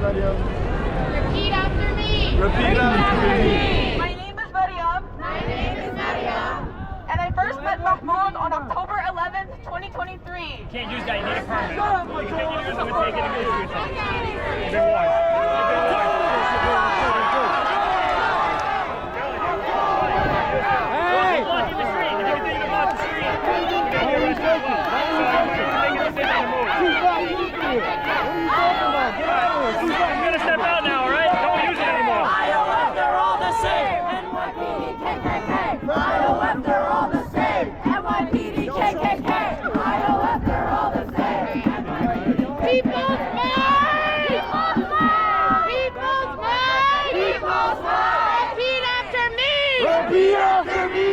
Maryam. Repeat after me. Repeat after me. My name is Maryam. My name is Maryam. And I first met Mahmoud on October 11th, 2023. You can't use that, you need a permit. You can't use them and take it and go to it. You've been warned. Hey! Blocking the street, if you're thinking about the street, you're going to get arrested. So I'm going to take a decision to move. I'm going to step out now, alright? Don't use it anymore. IOF, they're all the same. NYPD, KKK. IOF, they're all the same. NYPD, KKK. IOF, they're all the same. People's mind! People's mind! People's mind! People's mind! Repeat after me! Repeat after me.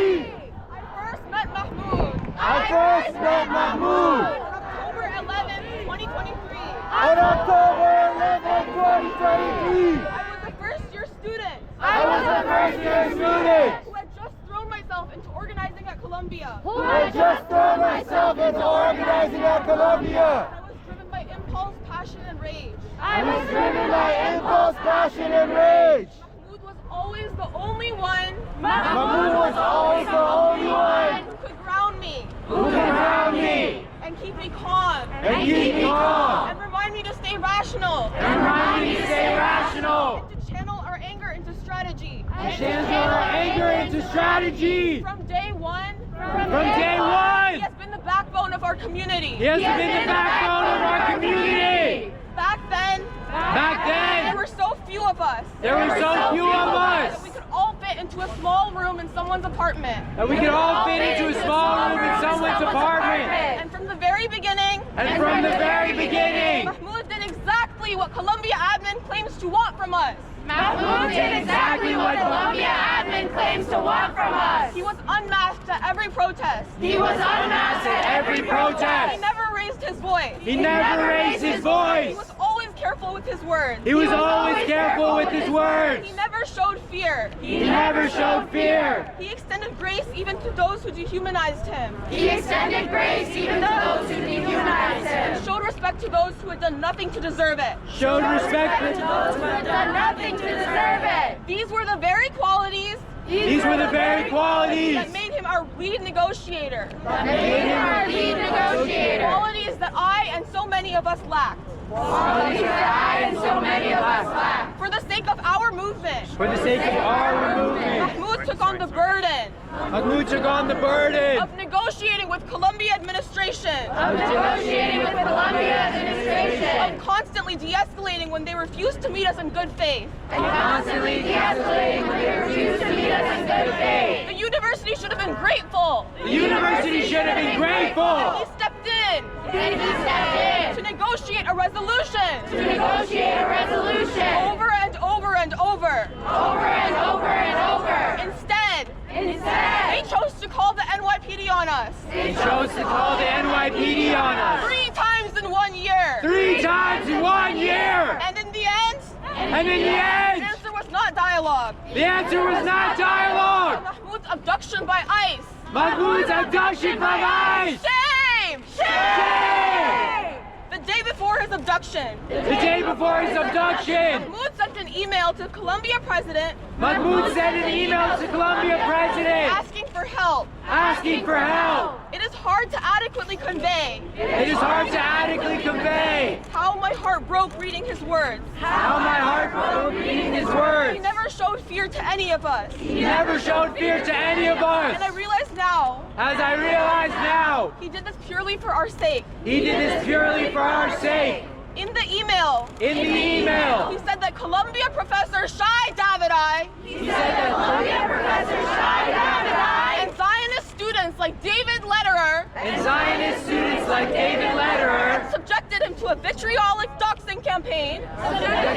I first met Mahmoud I first met Mahmoud on October 11th, 2023. on October 11th, 2023. I was a first-year student I was a first-year student who had just thrown myself into organizing at Columbia. who had just thrown myself into organizing at Columbia. I was driven by impulse, passion, and rage. I was driven by impulse, passion, and rage. Mahmoud was always the only one Mahmoud was always the only one who could ground me who could ground me and keep me calm and keep me calm and remind me to stay rational and remind me to stay rational and to channel our anger into strategy. and channel our anger into strategy. From day one, From day one, he has been the backbone of our community. he has been the backbone of our community. Back then, Back there then, were so few of us there were so few of that we us could all fit into a small room in someone's apartment. that we could all fit into a small room in someone's apartment. And from the very beginning, And from the very beginning, Mahmoud did exactly what Columbia admin claims to want from us. Mahmoud did exactly what Columbia admin claims to want from us. He was unmasked at every protest. He was unmasked at every He protest. never raised his voice. he never raised his He voice. was always careful with his words. He was always careful with his words. He never showed fear. He never showed fear. He extended grace even to those who dehumanized him. He extended grace even to those who dehumanized him. Showed respect to those who had done nothing to deserve it. Showed respect To those who have done nothing to deserve it. These were the very qualities These were the very qualities that made him our lead negotiator. That made him our lead negotiator. Qualities that I and so many of us lacked. Qualities that I and so many of us lack. For the sake of our movement, for the sake of our movement. Mahmoud took on the burden Mahmoud took on the burden of negotiating with Columbia administration, Of negotiating with Columbia administration. of constantly de-escalating when they refused to meet us in good faith. And constantly de-escalating when they refused to meet us in good faith. The university should have been grateful. The university should have been grateful He stepped in And he stepped to negotiate a resolution in to negotiate a resolution over and over and over. over and over and over. Instead, they Instead, chose to call the NYPD on us They chose to call the NYPD on us 3 times in 1 year. 3 times in 1 year. And in the end, And in the the end, answer was not dialogue. the answer was not dialogue. Mahmoud's abduction by ICE. Mahmoud's abduction by ICE. Shame! Shame! The day before his abduction, The day before his abduction, Mahmoud sent an email to Columbia president Mahmoud sent an email to Columbia president asking for help. asking for help. It is hard to adequately convey It is hard to adequately convey how my heart broke reading his words. how my heart broke reading his He words. never showed fear to any of us. He never showed fear to any of And I us. realize now, As I realize now, he did this purely for our sake. he did this purely for our sake. In the email, In the he email, said that Columbia professor Shai Davidai he said that Columbia Professor Shai Davidai and Zionist students like David Lederer and Zionist students like David Lederer subjected him to a vitriolic doxing campaign that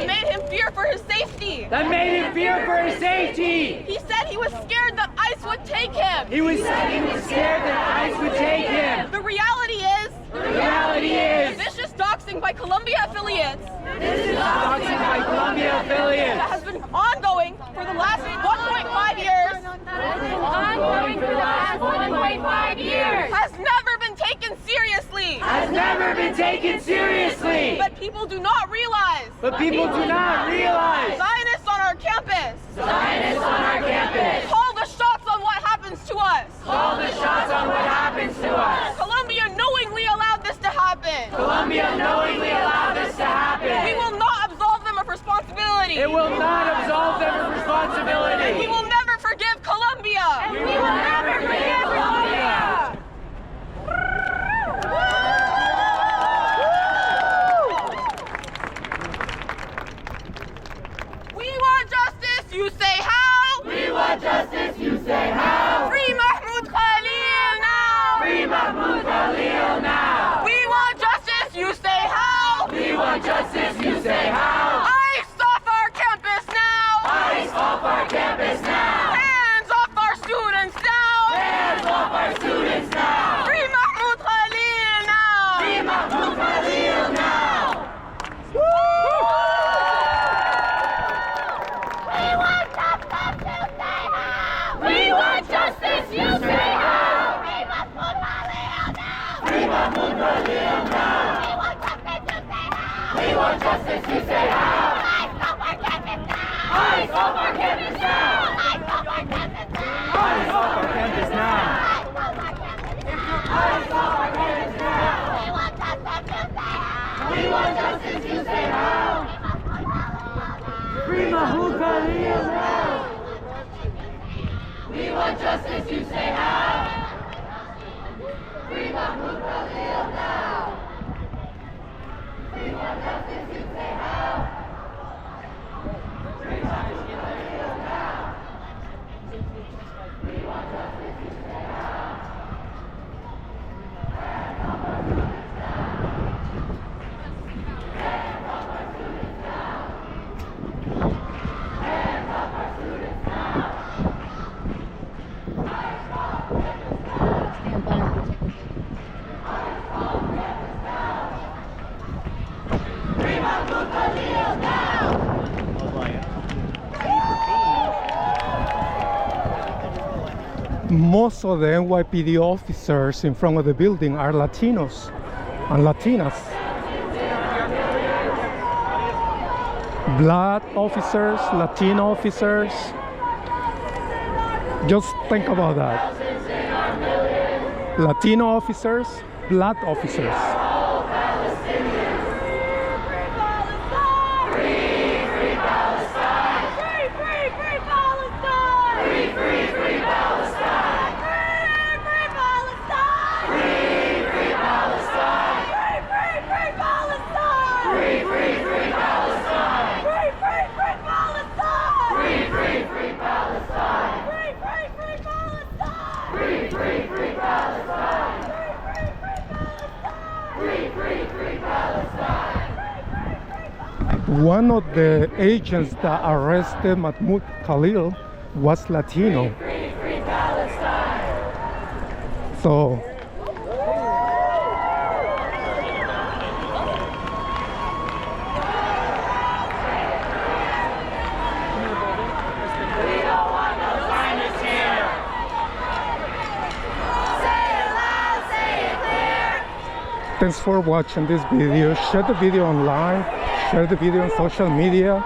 made him fear for his safety. that made him fear for his safety. He said he was scared that ICE would take him. He was scared that ICE would take him. The reality is, The reality is, vicious doxing by Columbia affiliates doxing by Columbia that affiliates has been ongoing for the last 1.5 years ongoing for the last 1.5 years. has never been taken seriously. has never never been taken seriously. But people do not realize. Zionists on our campus. Zionists on our campus. Call the shots on what happens to us. Call the shots on what happens to us. Colombia knowingly allowed this to happen. Colombia knowingly allowed this to happen. We will not absolve them of responsibility. It will not absolve them of responsibility. We will never forgive Colombia. We will never forgive Colombia. We want justice, you say how? We want justice, you say how? Free Mahmoud Khalil now! Free Mahmoud Khalil now! We want justice, you say how? We want justice, you say how? ICE off our campus now! ICE off our campus now! Hands off our students now! Hands off our students now! Free Mahmoud Khalil now! Free Mahmoud Khalil now! We want justice, you say how? Free Mahmoud Khalil now! We want justice, you say how? We want justice, you say how? ICE off our campus now! ICE off our campus now! ICE off our campus now! ICE off our campus now! We want justice, you say how? Free Mahmoud Khalil now! We want justice, you say how? Free Mahmoud Khalil now! We want justice, you say how? Free Mahmoud Khalil now! We want justice, you say how? Hands off our students now! Hands off our students now! Hands off our students now! Free Mahmoud Khalil now! Most of the NYPD officers in front of the building are Latinos and Latinas. Black officers, Latino officers. Just think about that. Latino officers, black officers. One of the agents that arrested Mahmoud Khalil was Latino. So thanks for watching this video. Share the video online, share the video on social media.